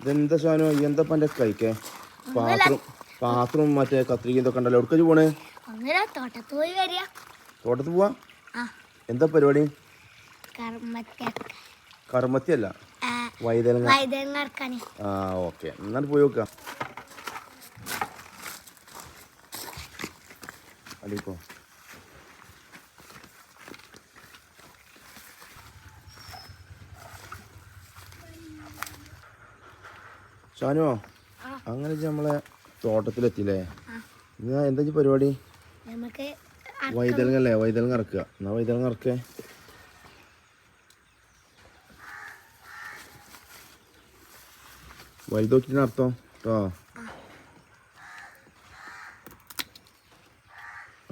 ഇതെന്താ സാധനം എന്താ എൻ്റെ കഴിക്കേ പാത്രം മറ്റേ കത്രിക ഇതൊക്കെ ഉണ്ടല്ലോ എവിടേക്ക് പോണേ തോട്ടത്ത് പോവാ എന്താ പരിപാടി കർമ്മത്തിയല്ല വൈതലങ്ങ ആ ഓക്കെ എന്നാലും പോയി നോക്കാം അടിക്കോ ഷാനുവോ അങ്ങനെ നമ്മളെ തോട്ടത്തിലെത്തില്ലേ എന്നാ എന്താ പരിപാടി വൈതലങ്ങ അല്ലേ വൈതലങ്ങ ഇറക്കുക എന്നാ വൈതലങ്ങ ഇറക്കേ വലുതോക്കിന് അർത്ഥം കേട്ടോ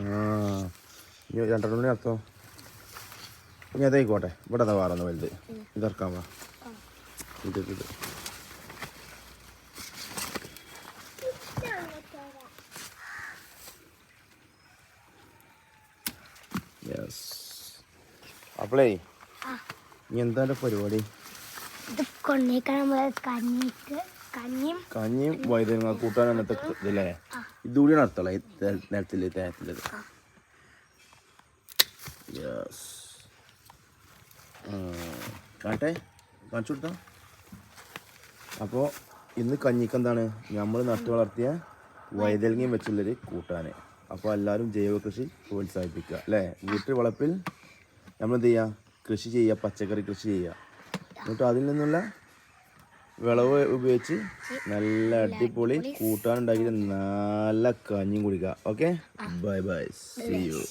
ആ ഇനി 2 മണി അർത്ഥം ഇനി അതായിക്കോട്ടെ ഇവിടെ അതാ വേറെ വലുത് ഇതറക്കാൻ വാ ഇത് യെസ് അപ്പളേ ഇനി എന്താ പരിപാടി കഞ്ഞിയും വൈദ്യുതി കൂട്ടാൻ അങ്ങനത്തെ ഇതല്ലേ ഇതുകൂടി നടത്തല നേരത്തില് തേത്തിലത് യെസ് കാട്ടെ കാണിച്ചു കൊടുത്താ അപ്പോൾ ഇന്ന് കഞ്ഞിക്ക് എന്താണ് നമ്മൾ നട്ടു വളർത്തിയ വൈതലങ്ങയും വെച്ചുള്ളൊരു കൂട്ടാൻ അപ്പോൾ എല്ലാവരും ജൈവ കൃഷി പ്രോത്സാഹിപ്പിക്കുക അല്ലേ വീട്ടിൽ വളപ്പിൽ നമ്മൾ എന്ത് ചെയ്യുക കൃഷി ചെയ്യുക പച്ചക്കറി കൃഷി ചെയ്യുക എന്നിട്ട് അതിൽ നിന്നുള്ള വിളവ് ഉപയോഗിച്ച് നല്ല അടിപൊളി കൂട്ടാനുണ്ടാക്കിയിട്ട് നല്ല കഞ്ഞിയും കുടിക്കുക okay bye bye see U